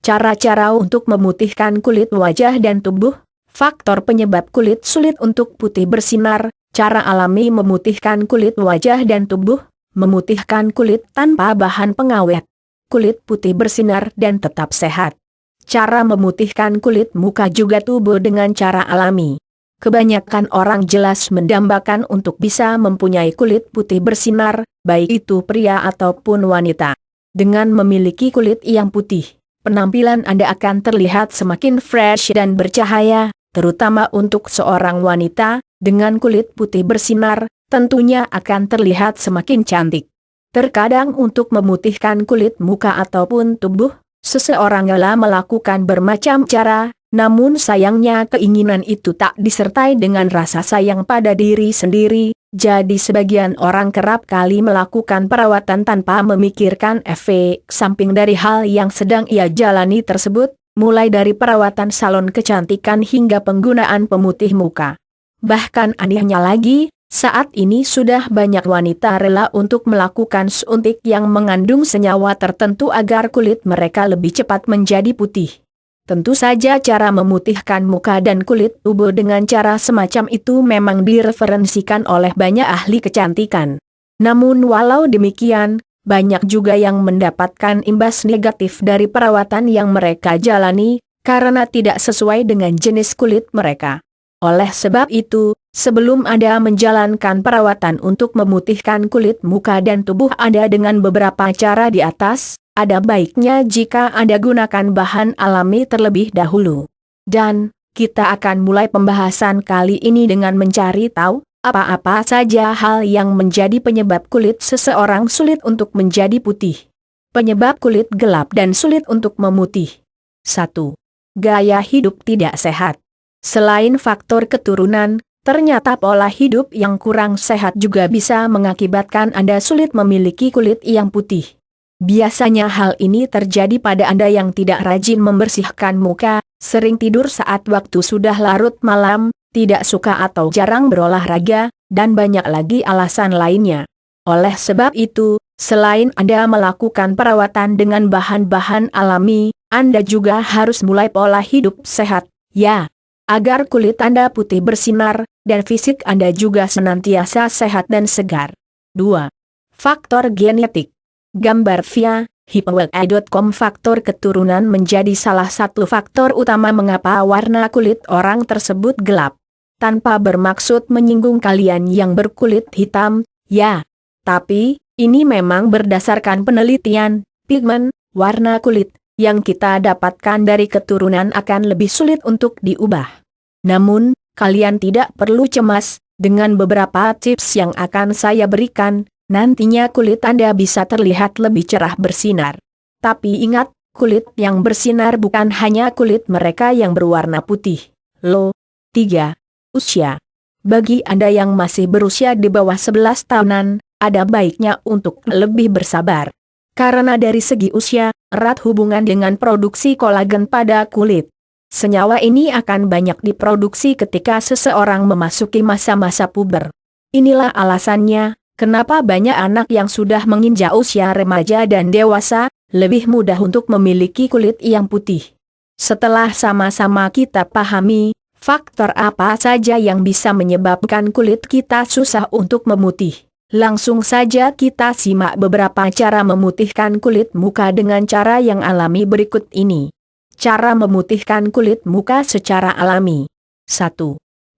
Cara-cara untuk memutihkan kulit wajah dan tubuh. Faktor penyebab kulit sulit untuk putih bersinar. Cara alami memutihkan kulit wajah dan tubuh. Memutihkan kulit tanpa bahan pengawet. Kulit putih bersinar dan tetap sehat. Cara memutihkan kulit muka juga tubuh dengan cara alami. Kebanyakan orang jelas mendambakan untuk bisa mempunyai kulit putih bersinar, baik itu pria ataupun wanita. Dengan memiliki kulit yang putih, penampilan Anda akan terlihat semakin fresh dan bercahaya, terutama untuk seorang wanita, dengan kulit putih bersinar, tentunya akan terlihat semakin cantik. Terkadang untuk memutihkan kulit muka ataupun tubuh, seseorang rela melakukan bermacam cara, namun sayangnya keinginan itu tak disertai dengan rasa sayang pada diri sendiri, jadi sebagian orang kerap kali melakukan perawatan tanpa memikirkan efek samping dari hal yang sedang ia jalani tersebut, mulai dari perawatan salon kecantikan hingga penggunaan pemutih muka. Bahkan anehnya lagi, saat ini sudah banyak wanita rela untuk melakukan suntik yang mengandung senyawa tertentu agar kulit mereka lebih cepat menjadi putih. Tentu saja cara memutihkan muka dan kulit tubuh dengan cara semacam itu memang direferensikan oleh banyak ahli kecantikan. Namun walau demikian, banyak juga yang mendapatkan imbas negatif dari perawatan yang mereka jalani, karena tidak sesuai dengan jenis kulit mereka. Oleh sebab itu, sebelum Anda menjalankan perawatan untuk memutihkan kulit muka dan tubuh Anda dengan beberapa cara di atas, ada baiknya jika Anda gunakan bahan alami terlebih dahulu. Dan, kita akan mulai pembahasan kali ini dengan mencari tahu, apa-apa saja hal yang menjadi penyebab kulit seseorang sulit untuk menjadi putih. Penyebab kulit gelap dan sulit untuk memutih. 1. Gaya hidup tidak sehat. Selain faktor keturunan, ternyata pola hidup yang kurang sehat juga bisa mengakibatkan Anda sulit memiliki kulit yang putih. Biasanya hal ini terjadi pada Anda yang tidak rajin membersihkan muka, sering tidur saat waktu sudah larut malam, tidak suka atau jarang berolahraga, dan banyak lagi alasan lainnya. Oleh sebab itu, selain Anda melakukan perawatan dengan bahan-bahan alami, Anda juga harus mulai pola hidup sehat, ya. Agar kulit Anda putih bersinar, dan fisik Anda juga senantiasa sehat dan segar. 2. Faktor genetik. Gambar via hipwelai.com. Faktor keturunan menjadi salah satu faktor utama mengapa warna kulit orang tersebut gelap. Tanpa bermaksud menyinggung kalian yang berkulit hitam, ya. Tapi, ini memang berdasarkan penelitian, pigmen, warna kulit, yang kita dapatkan dari keturunan akan lebih sulit untuk diubah. Namun, kalian tidak perlu cemas, dengan beberapa tips yang akan saya berikan, nantinya kulit Anda bisa terlihat lebih cerah bersinar. Tapi ingat, kulit yang bersinar bukan hanya kulit mereka yang berwarna putih. 3. Usia. Bagi Anda yang masih berusia di bawah 11 tahunan, ada baiknya untuk lebih bersabar. Karena dari segi usia, erat hubungan dengan produksi kolagen pada kulit. Senyawa ini akan banyak diproduksi ketika seseorang memasuki masa-masa puber. Inilah alasannya, kenapa banyak anak yang sudah menginjak usia remaja dan dewasa, lebih mudah untuk memiliki kulit yang putih. Setelah sama-sama kita pahami, faktor apa saja yang bisa menyebabkan kulit kita susah untuk memutih. Langsung saja kita simak beberapa cara memutihkan kulit muka dengan cara yang alami berikut ini. Cara memutihkan kulit muka secara alami. 1.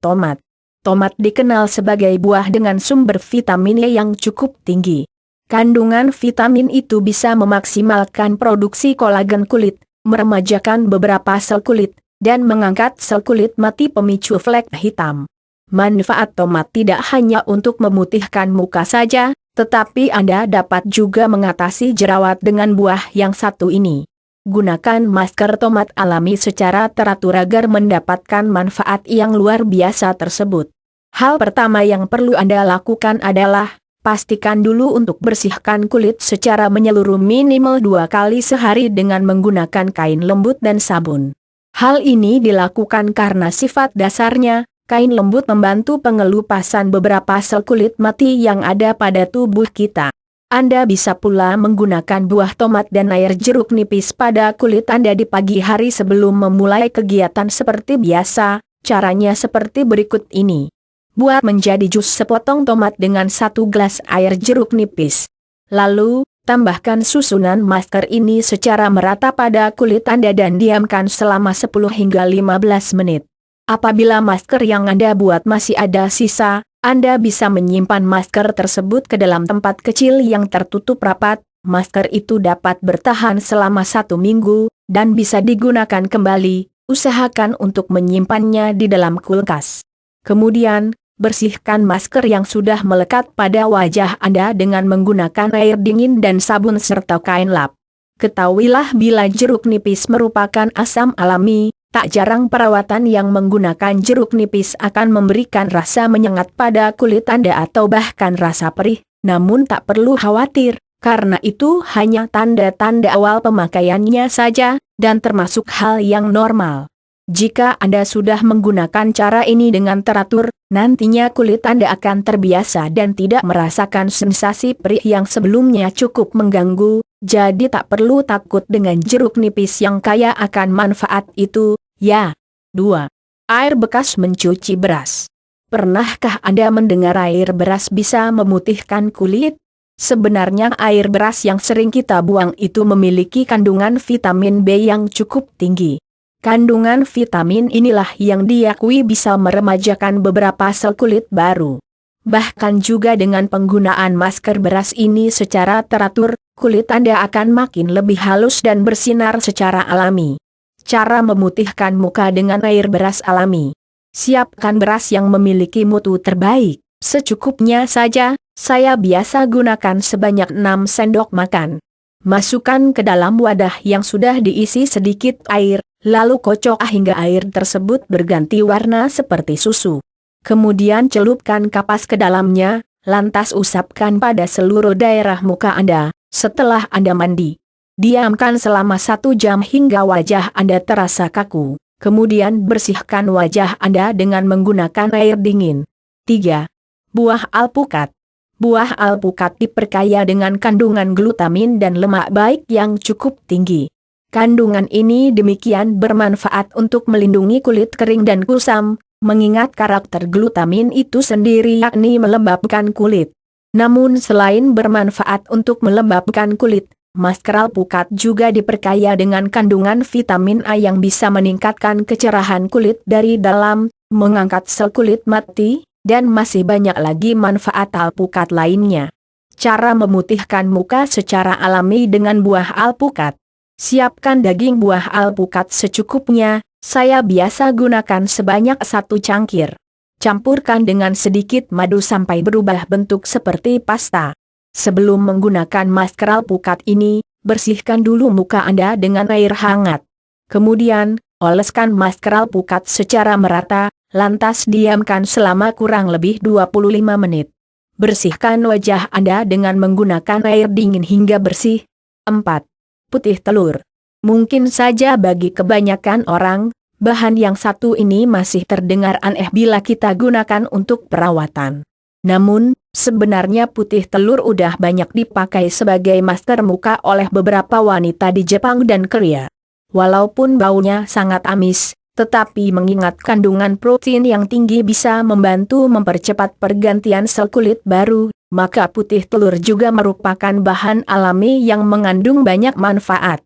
Tomat. Tomat dikenal sebagai buah dengan sumber vitamin E yang cukup tinggi. Kandungan vitamin itu bisa memaksimalkan produksi kolagen kulit, meremajakan beberapa sel kulit, dan mengangkat sel kulit mati pemicu flek hitam. Manfaat tomat tidak hanya untuk memutihkan muka saja, tetapi Anda dapat juga mengatasi jerawat dengan buah yang satu ini. Gunakan masker tomat alami secara teratur agar mendapatkan manfaat yang luar biasa tersebut. Hal pertama yang perlu Anda lakukan adalah, pastikan dulu untuk bersihkan kulit secara menyeluruh minimal 2 kali sehari dengan menggunakan kain lembut dan sabun. Hal ini dilakukan karena sifat dasarnya, kain lembut membantu pengelupasan beberapa sel kulit mati yang ada pada tubuh kita. Anda bisa pula menggunakan buah tomat dan air jeruk nipis pada kulit Anda di pagi hari sebelum memulai kegiatan seperti biasa. Caranya seperti berikut ini. Buat menjadi jus sepotong tomat dengan 1 gelas air jeruk nipis. Lalu, tambahkan susunan masker ini secara merata pada kulit Anda dan diamkan selama 10 hingga 15 menit. Apabila masker yang Anda buat masih ada sisa, Anda bisa menyimpan masker tersebut ke dalam tempat kecil yang tertutup rapat. Masker itu dapat bertahan selama 1 minggu, dan bisa digunakan kembali. Usahakan untuk menyimpannya di dalam kulkas. Kemudian, bersihkan masker yang sudah melekat pada wajah Anda dengan menggunakan air dingin dan sabun serta kain lap. Ketahuilah bila jeruk nipis merupakan asam alami, tak jarang perawatan yang menggunakan jeruk nipis akan memberikan rasa menyengat pada kulit Anda atau bahkan rasa perih, namun tak perlu khawatir, karena itu hanya tanda-tanda awal pemakaiannya saja, dan termasuk hal yang normal. Jika Anda sudah menggunakan cara ini dengan teratur, nantinya kulit Anda akan terbiasa dan tidak merasakan sensasi perih yang sebelumnya cukup mengganggu, jadi tak perlu takut dengan jeruk nipis yang kaya akan manfaat itu, ya. 2. Air bekas mencuci beras. Pernahkah Anda mendengar air beras bisa memutihkan kulit? Sebenarnya air beras yang sering kita buang itu memiliki kandungan vitamin B yang cukup tinggi. Kandungan vitamin inilah yang diakui bisa meremajakan beberapa sel kulit baru. Bahkan juga dengan penggunaan masker beras ini secara teratur, kulit Anda akan makin lebih halus dan bersinar secara alami. Cara memutihkan muka dengan air beras alami. Siapkan beras yang memiliki mutu terbaik. Secukupnya saja, saya biasa gunakan sebanyak 6 sendok makan. Masukkan ke dalam wadah yang sudah diisi sedikit air, lalu kocok hingga air tersebut berganti warna seperti susu. Kemudian celupkan kapas ke dalamnya, lantas usapkan pada seluruh daerah muka Anda. Setelah Anda mandi, diamkan selama 1 jam hingga wajah Anda terasa kaku. Kemudian bersihkan wajah Anda dengan menggunakan air dingin. 3. Buah alpukat. Buah alpukat diperkaya dengan kandungan glutamin dan lemak baik yang cukup tinggi. Kandungan ini demikian bermanfaat untuk melindungi kulit kering dan kusam, mengingat karakter glutamin itu sendiri yakni melembabkan kulit. Namun selain bermanfaat untuk melembabkan kulit, masker alpukat juga diperkaya dengan kandungan vitamin A yang bisa meningkatkan kecerahan kulit dari dalam, mengangkat sel kulit mati, dan masih banyak lagi manfaat alpukat lainnya. Cara memutihkan muka secara alami dengan buah alpukat. Siapkan daging buah alpukat secukupnya, saya biasa gunakan sebanyak 1 cangkir. Campurkan dengan sedikit madu sampai berubah bentuk seperti pasta. Sebelum menggunakan masker alpukat ini, bersihkan dulu muka Anda dengan air hangat. Kemudian, oleskan masker alpukat secara merata, lantas diamkan selama kurang lebih 25 menit. Bersihkan wajah Anda dengan menggunakan air dingin hingga bersih. 4. Putih telur. Mungkin saja bagi kebanyakan orang, bahan yang satu ini masih terdengar aneh bila kita gunakan untuk perawatan. Namun, sebenarnya putih telur udah banyak dipakai sebagai masker muka oleh beberapa wanita di Jepang dan Korea. Walaupun baunya sangat amis, tetapi mengingat kandungan protein yang tinggi bisa membantu mempercepat pergantian sel kulit baru, maka putih telur juga merupakan bahan alami yang mengandung banyak manfaat.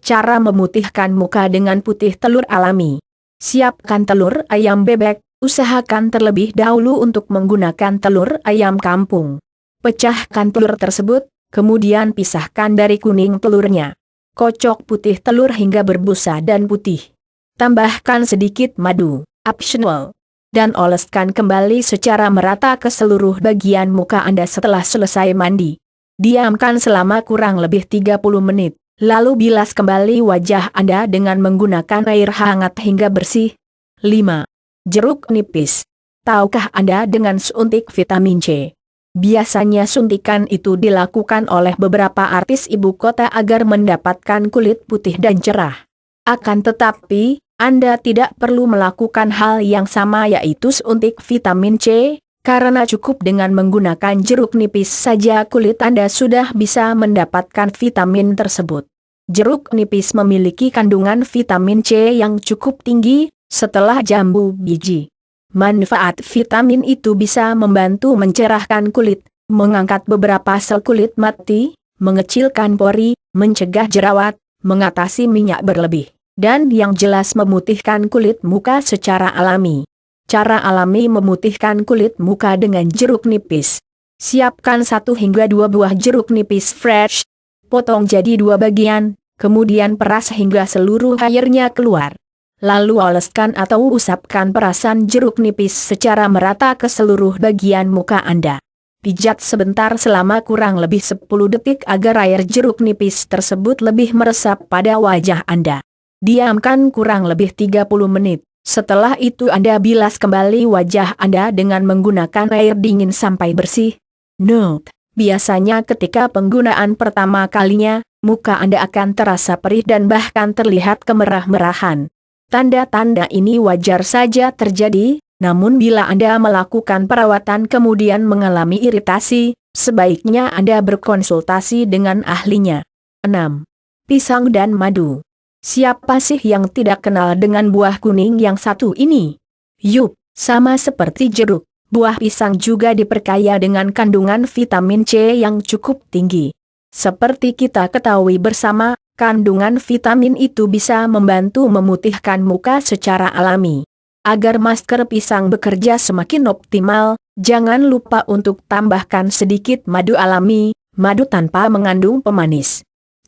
Cara memutihkan muka dengan putih telur alami. Siapkan telur ayam bebek, usahakan terlebih dahulu untuk menggunakan telur ayam kampung. Pecahkan telur tersebut, kemudian pisahkan dari kuning telurnya. Kocok putih telur hingga berbusa dan putih. Tambahkan sedikit madu, optional, dan oleskan kembali secara merata ke seluruh bagian muka Anda setelah selesai mandi. Diamkan selama kurang lebih 30 menit, lalu bilas kembali wajah Anda dengan menggunakan air hangat hingga bersih. 5. Jeruk nipis. Tahukah Anda dengan suntik vitamin C? Biasanya suntikan itu dilakukan oleh beberapa artis ibu kota agar mendapatkan kulit putih dan cerah. Akan tetapi, Anda tidak perlu melakukan hal yang sama yaitu suntik vitamin C, Karena cukup dengan menggunakan jeruk nipis saja kulit Anda sudah bisa mendapatkan vitamin tersebut. Jeruk nipis memiliki kandungan vitamin C yang cukup tinggi, setelah jambu biji. Manfaat vitamin itu bisa membantu mencerahkan kulit, mengangkat beberapa sel kulit mati, mengecilkan pori, mencegah jerawat, mengatasi minyak berlebih, dan yang jelas memutihkan kulit muka secara alami. Cara alami memutihkan kulit muka dengan jeruk nipis. Siapkan 1 hingga 2 buah jeruk nipis fresh, potong jadi 2 bagian, kemudian peras hingga seluruh airnya keluar. Lalu oleskan atau usapkan perasan jeruk nipis secara merata ke seluruh bagian muka Anda. Pijat sebentar selama kurang lebih 10 detik agar air jeruk nipis tersebut lebih meresap pada wajah Anda. Diamkan kurang lebih 30 menit. Setelah itu Anda bilas kembali wajah Anda dengan menggunakan air dingin sampai bersih. Note: biasanya ketika penggunaan pertama kalinya, muka Anda akan terasa perih dan bahkan terlihat kemerah-merahan. Tanda-tanda ini wajar saja terjadi, namun bila Anda melakukan perawatan kemudian mengalami iritasi, sebaiknya Anda berkonsultasi dengan ahlinya. 6. Pisang dan madu. Siapa sih yang tidak kenal dengan buah kuning yang satu ini? Yup, sama seperti jeruk, buah pisang juga diperkaya dengan kandungan vitamin C yang cukup tinggi. Seperti kita ketahui bersama, kandungan vitamin itu bisa membantu memutihkan muka secara alami. Agar masker pisang bekerja semakin optimal, jangan lupa untuk tambahkan sedikit madu alami, madu tanpa mengandung pemanis.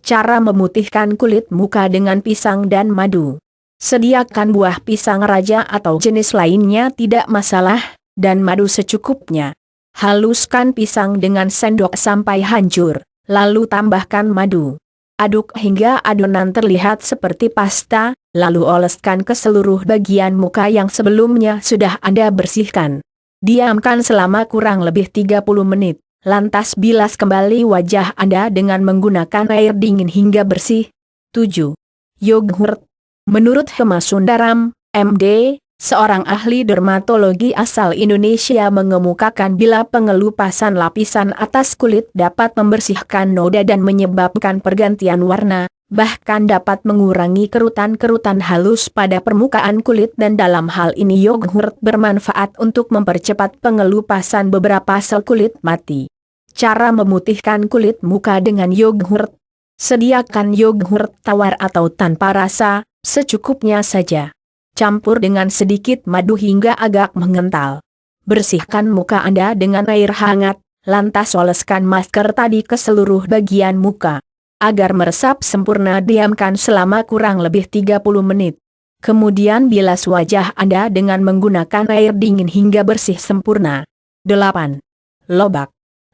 Cara memutihkan kulit muka dengan pisang dan madu. Sediakan buah pisang raja atau jenis lainnya tidak masalah, dan madu secukupnya. Haluskan pisang dengan sendok sampai hancur, lalu tambahkan madu. Aduk hingga adonan terlihat seperti pasta, lalu oleskan ke seluruh bagian muka yang sebelumnya sudah Anda bersihkan. Diamkan selama kurang lebih 30 menit. Lantas bilas kembali wajah Anda dengan menggunakan air dingin hingga bersih. 7. Yogurt. Menurut Hema Sundaram, MD, seorang ahli dermatologi asal Indonesia mengemukakan bila pengelupasan lapisan atas kulit dapat membersihkan noda dan menyebabkan pergantian warna, bahkan dapat mengurangi kerutan-kerutan halus pada permukaan kulit dan dalam hal ini yogurt bermanfaat untuk mempercepat pengelupasan beberapa sel kulit mati. Cara memutihkan kulit muka dengan yogurt. Sediakan yogurt tawar atau tanpa rasa, secukupnya saja. Campur dengan sedikit madu hingga agak mengental. Bersihkan muka Anda dengan air hangat, lantas oleskan masker tadi ke seluruh bagian muka. Agar meresap sempurna diamkan selama kurang lebih 30 menit. Kemudian bilas wajah Anda dengan menggunakan air dingin hingga bersih sempurna. 8. Lobak.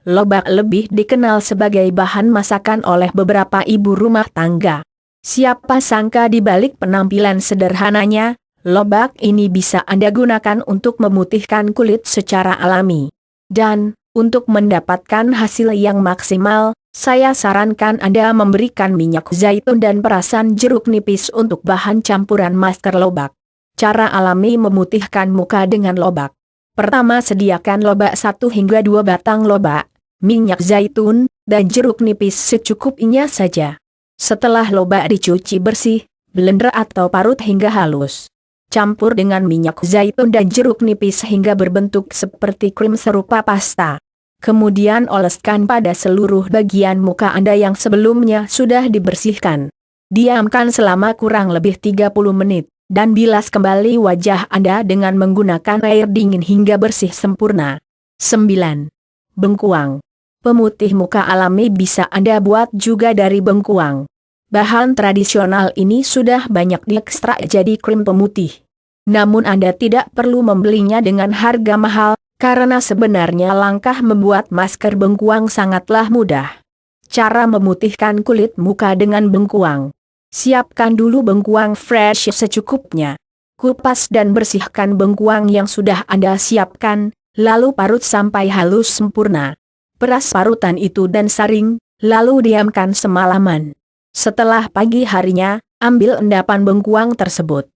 Lobak lebih dikenal sebagai bahan masakan oleh beberapa ibu rumah tangga. Siapa sangka di balik penampilan sederhananya, lobak ini bisa Anda gunakan untuk memutihkan kulit secara alami. Dan, untuk mendapatkan hasil yang maksimal, saya sarankan Anda memberikan minyak zaitun dan perasan jeruk nipis untuk bahan campuran masker lobak. Cara alami memutihkan muka dengan lobak. Pertama, sediakan lobak 1 hingga 2 batang lobak, minyak zaitun, dan jeruk nipis secukupnya saja. Setelah lobak dicuci bersih, blender atau parut hingga halus. Campur dengan minyak zaitun dan jeruk nipis hingga berbentuk seperti krim serupa pasta. Kemudian oleskan pada seluruh bagian muka Anda yang sebelumnya sudah dibersihkan. Diamkan selama kurang lebih 30 menit, dan bilas kembali wajah Anda dengan menggunakan air dingin hingga bersih sempurna. 9. Bengkuang. Pemutih muka alami bisa Anda buat juga dari bengkuang. Bahan tradisional ini sudah banyak diekstrak jadi krim pemutih. Namun Anda tidak perlu membelinya dengan harga mahal, karena sebenarnya langkah membuat masker bengkuang sangatlah mudah. Cara memutihkan kulit muka dengan bengkuang. Siapkan dulu bengkuang fresh secukupnya. Kupas dan bersihkan bengkuang yang sudah Anda siapkan, lalu parut sampai halus sempurna. Peras parutan itu dan saring, lalu diamkan semalaman. Setelah pagi harinya, ambil endapan bengkuang tersebut.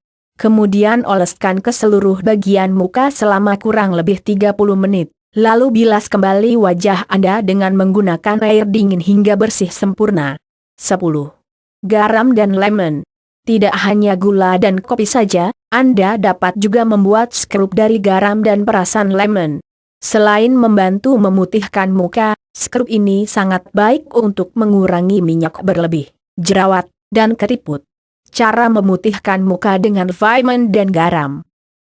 Kemudian oleskan ke seluruh bagian muka selama kurang lebih 30 menit. Lalu bilas kembali wajah Anda dengan menggunakan air dingin hingga bersih sempurna. 10. Garam dan lemon. Tidak hanya gula dan kopi saja, Anda dapat juga membuat skrup dari garam dan perasan lemon. Selain membantu memutihkan muka, skrup ini sangat baik untuk mengurangi minyak berlebih, jerawat, dan keriput. Cara memutihkan muka dengan vitamin dan garam.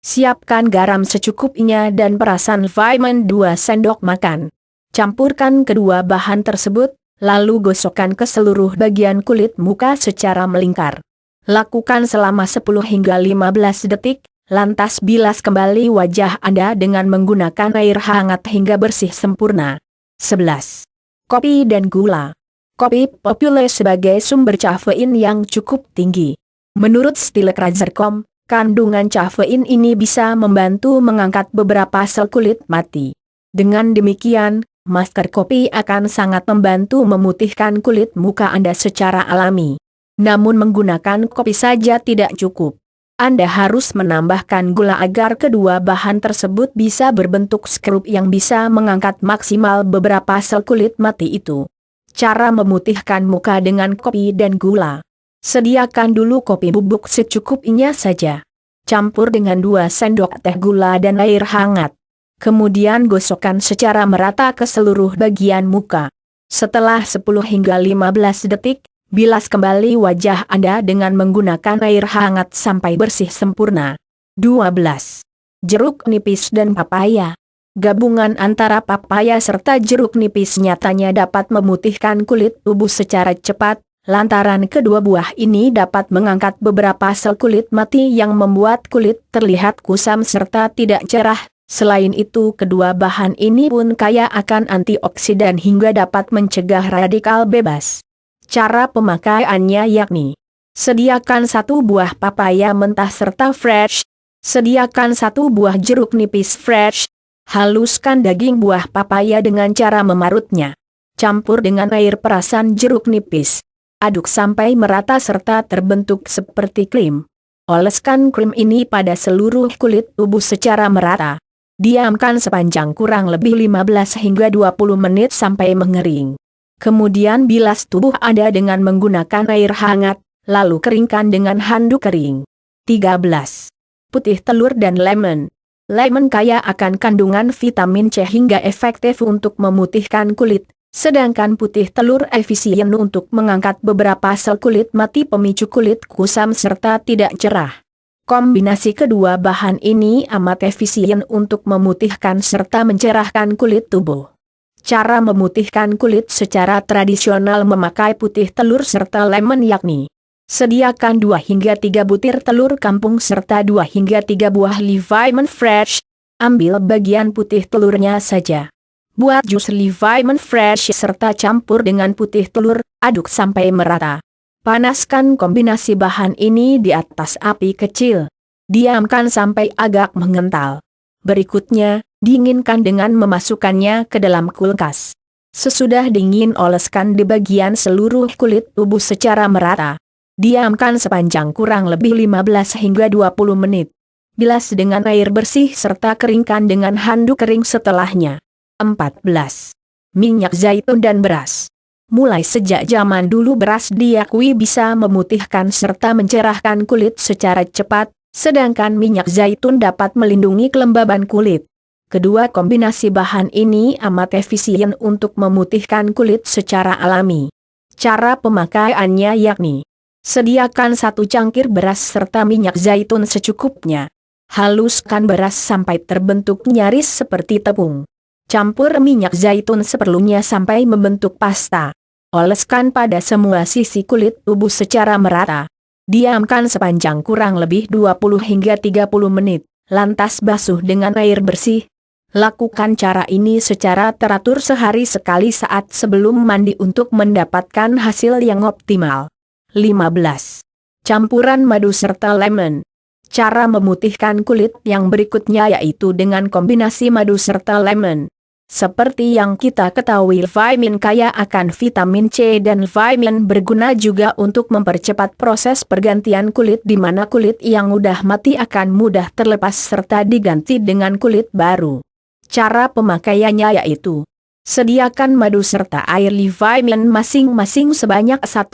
Siapkan garam secukupnya dan perasan vitamin 2 sendok makan. Campurkan kedua bahan tersebut, lalu gosokkan ke seluruh bagian kulit muka secara melingkar. Lakukan selama 10 hingga 15 detik, lantas bilas kembali wajah Anda dengan menggunakan air hangat hingga bersih sempurna. 11. Kopi dan gula. Kopi populer sebagai sumber kafein yang cukup tinggi. Menurut Stilkratzer.com, kandungan kafein ini bisa membantu mengangkat beberapa sel kulit mati. Dengan demikian, masker kopi akan sangat membantu memutihkan kulit muka Anda secara alami. Namun menggunakan kopi saja tidak cukup. Anda harus menambahkan gula agar kedua bahan tersebut bisa berbentuk skrup yang bisa mengangkat maksimal beberapa sel kulit mati itu. Cara memutihkan muka dengan kopi dan gula. Sediakan dulu kopi bubuk secukupnya saja. Campur dengan 2 sendok teh gula dan air hangat. Kemudian gosokkan secara merata ke seluruh bagian muka. Setelah 10 hingga 15 detik, bilas kembali wajah Anda dengan menggunakan air hangat sampai bersih sempurna. 12. Jeruk nipis dan papaya. Gabungan antara papaya serta jeruk nipis nyatanya dapat memutihkan kulit tubuh secara cepat, lantaran kedua buah ini dapat mengangkat beberapa sel kulit mati yang membuat kulit terlihat kusam serta tidak cerah. Selain itu, kedua bahan ini pun kaya akan antioksidan hingga dapat mencegah radikal bebas. Cara pemakaiannya yakni: sediakan 1 buah papaya mentah serta fresh, sediakan 1 buah jeruk nipis fresh, haluskan daging buah papaya dengan cara memarutnya. Campur dengan air perasan jeruk nipis. Aduk sampai merata serta terbentuk seperti krim. Oleskan krim ini pada seluruh kulit tubuh secara merata. Diamkan sepanjang kurang lebih 15 hingga 20 menit sampai mengering. Kemudian bilas tubuh Anda dengan menggunakan air hangat, lalu keringkan dengan handuk kering. 13. Putih telur dan lemon. Lemon kaya akan kandungan vitamin C hingga efektif untuk memutihkan kulit. Sedangkan putih telur efisien untuk mengangkat beberapa sel kulit mati pemicu kulit kusam serta tidak cerah. Kombinasi kedua bahan ini amat efisien untuk memutihkan serta mencerahkan kulit tubuh. Cara memutihkan kulit secara tradisional memakai putih telur serta lemon yakni: sediakan 2 hingga 3 butir telur kampung serta 2 hingga 3 buah lemon fresh. Ambil bagian putih telurnya saja. Buat jus lemon fresh serta campur dengan putih telur, aduk sampai merata. Panaskan kombinasi bahan ini di atas api kecil. Diamkan sampai agak mengental. Berikutnya, dinginkan dengan memasukkannya ke dalam kulkas. Sesudah dingin, oleskan di bagian seluruh kulit tubuh secara merata. Diamkan sepanjang kurang lebih 15 hingga 20 menit. Bilas dengan air bersih serta keringkan dengan handuk kering setelahnya. 14. Minyak zaitun dan beras. Mulai sejak zaman dulu beras diakui bisa memutihkan serta mencerahkan kulit secara cepat, sedangkan minyak zaitun dapat melindungi kelembaban kulit. Kedua kombinasi bahan ini amat efisien untuk memutihkan kulit secara alami. Cara pemakaiannya yakni: sediakan 1 cangkir beras serta minyak zaitun secukupnya. Haluskan beras sampai terbentuk nyaris seperti tepung. Campur minyak zaitun seperlunya sampai membentuk pasta. Oleskan pada semua sisi kulit tubuh secara merata. Diamkan sepanjang kurang lebih 20 hingga 30 menit, lantas basuh dengan air bersih. Lakukan cara ini secara teratur sehari sekali saat sebelum mandi untuk mendapatkan hasil yang optimal. 15. Campuran madu serta lemon. Cara memutihkan kulit yang berikutnya yaitu dengan kombinasi madu serta lemon. Seperti yang kita ketahui, vitamin kaya akan vitamin C dan vitamin berguna juga untuk mempercepat proses pergantian kulit, di mana kulit yang udah mati akan mudah terlepas serta diganti dengan kulit baru. Cara pemakaiannya yaitu sediakan madu serta air vitamin masing-masing sebanyak 1-5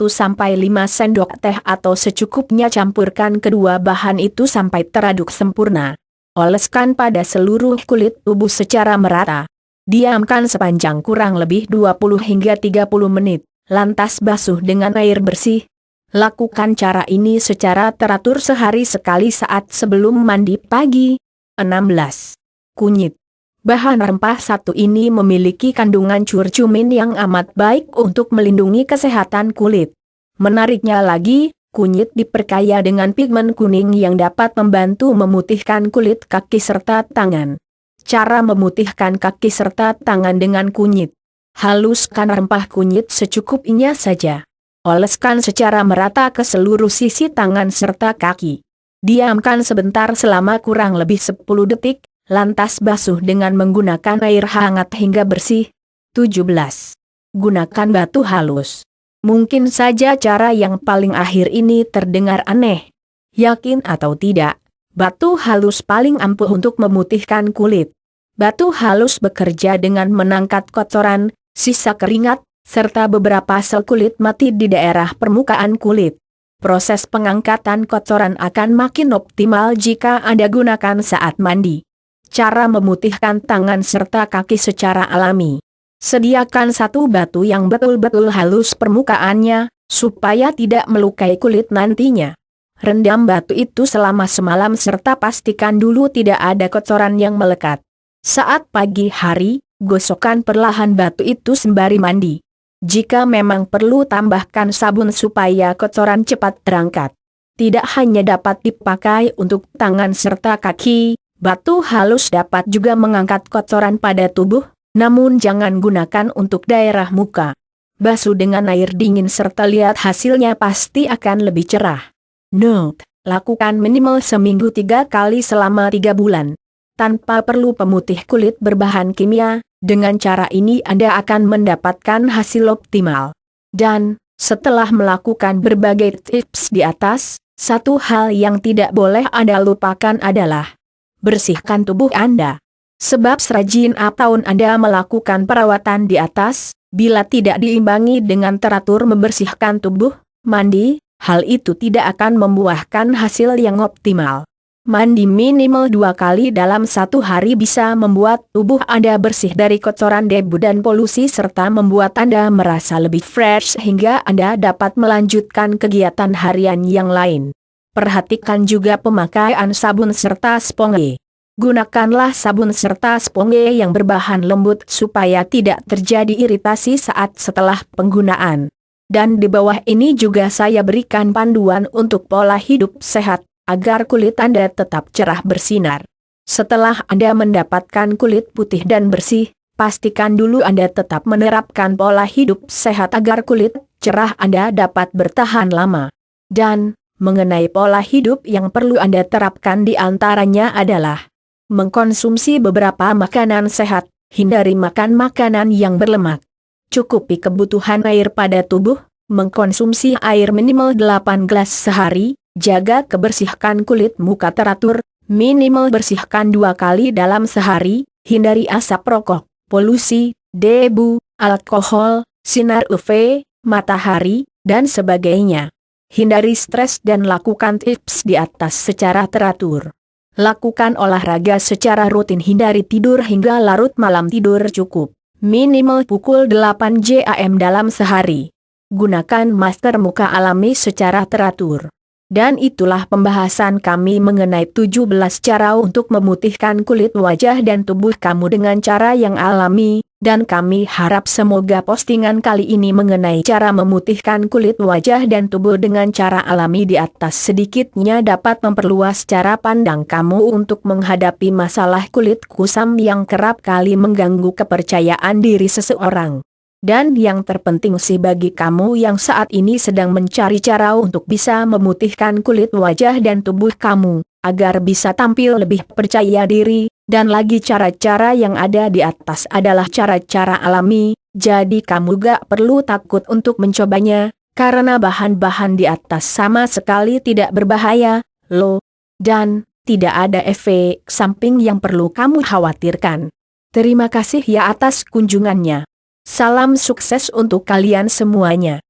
sendok teh atau secukupnya, campurkan kedua bahan itu sampai teraduk sempurna. Oleskan pada seluruh kulit tubuh secara merata. Diamkan sepanjang kurang lebih 20 hingga 30 menit, lantas basuh dengan air bersih. Lakukan cara ini secara teratur sehari sekali saat sebelum mandi pagi. 16. Kunyit. Bahan rempah satu ini memiliki kandungan curcumin yang amat baik untuk melindungi kesehatan kulit. Menariknya lagi, kunyit diperkaya dengan pigmen kuning yang dapat membantu memutihkan kulit kaki serta tangan. Cara memutihkan kaki serta tangan dengan kunyit. Haluskan rempah kunyit secukupnya saja. Oleskan secara merata ke seluruh sisi tangan serta kaki. Diamkan sebentar selama kurang lebih 10 detik, lantas basuh dengan menggunakan air hangat hingga bersih. 17. Gunakan batu halus. Mungkin saja cara yang paling akhir ini terdengar aneh. Yakin atau tidak, batu halus paling ampuh untuk memutihkan kulit. Batu halus bekerja dengan menangkat kotoran, sisa keringat, serta beberapa sel kulit mati di daerah permukaan kulit. Proses pengangkatan kotoran akan makin optimal jika Anda gunakan saat mandi. Cara memutihkan tangan serta kaki secara alami. Sediakan satu batu yang betul-betul halus permukaannya, supaya tidak melukai kulit nantinya. Rendam batu itu selama semalam serta pastikan dulu tidak ada kotoran yang melekat. Saat pagi hari, gosokkan perlahan batu itu sembari mandi. Jika memang perlu, tambahkan sabun supaya kotoran cepat terangkat. Tidak hanya dapat dipakai untuk tangan serta kaki, batu halus dapat juga mengangkat kotoran pada tubuh, namun jangan gunakan untuk daerah muka. Basuh dengan air dingin serta lihat hasilnya, pasti akan lebih cerah. Note: lakukan minimal seminggu 3 kali selama 3 bulan. Tanpa perlu pemutih kulit berbahan kimia, dengan cara ini Anda akan mendapatkan hasil optimal. Dan, setelah melakukan berbagai tips di atas, satu hal yang tidak boleh Anda lupakan adalah bersihkan tubuh Anda. Sebab serajin apapun Anda melakukan perawatan di atas, bila tidak diimbangi dengan teratur membersihkan tubuh, mandi, hal itu tidak akan membuahkan hasil yang optimal. Mandi minimal 2 kali dalam 1 hari bisa membuat tubuh Anda bersih dari kotoran, debu dan polusi, serta membuat Anda merasa lebih fresh hingga Anda dapat melanjutkan kegiatan harian yang lain. Perhatikan juga pemakaian sabun serta sponge. Gunakanlah sabun serta sponge yang berbahan lembut supaya tidak terjadi iritasi saat setelah penggunaan. Dan di bawah ini juga saya berikan panduan untuk pola hidup sehat, agar kulit Anda tetap cerah bersinar. Setelah Anda mendapatkan kulit putih dan bersih, pastikan dulu Anda tetap menerapkan pola hidup sehat agar kulit cerah Anda dapat bertahan lama. Dan, mengenai pola hidup yang perlu Anda terapkan di antaranya adalah mengkonsumsi beberapa makanan sehat, hindari makan makanan yang berlemak. Cukupi kebutuhan air pada tubuh, mengkonsumsi air minimal 8 gelas sehari. Jaga kebersihan kulit muka teratur, minimal bersihkan 2 kali dalam sehari, hindari asap rokok, polusi, debu, alkohol, sinar UV, matahari, dan sebagainya. Hindari stres dan lakukan tips di atas secara teratur. Lakukan olahraga secara rutin, hindari tidur hingga larut malam, tidur cukup, minimal pukul 8 jam dalam sehari. Gunakan masker muka alami secara teratur. Dan itulah pembahasan kami mengenai 17 cara untuk memutihkan kulit wajah dan tubuh kamu dengan cara yang alami, dan kami harap semoga postingan kali ini mengenai cara memutihkan kulit wajah dan tubuh dengan cara alami di atas sedikitnya dapat memperluas cara pandang kamu untuk menghadapi masalah kulit kusam yang kerap kali mengganggu kepercayaan diri seseorang. Dan yang terpenting sih bagi kamu yang saat ini sedang mencari cara untuk bisa memutihkan kulit wajah dan tubuh kamu, agar bisa tampil lebih percaya diri, Dan lagi cara-cara yang ada di atas adalah cara-cara alami, jadi kamu gak perlu takut untuk mencobanya, karena bahan-bahan di atas sama sekali tidak berbahaya, loh. Dan tidak ada efek samping yang perlu kamu khawatirkan. Terima kasih ya atas kunjungannya. Salam sukses untuk kalian semuanya.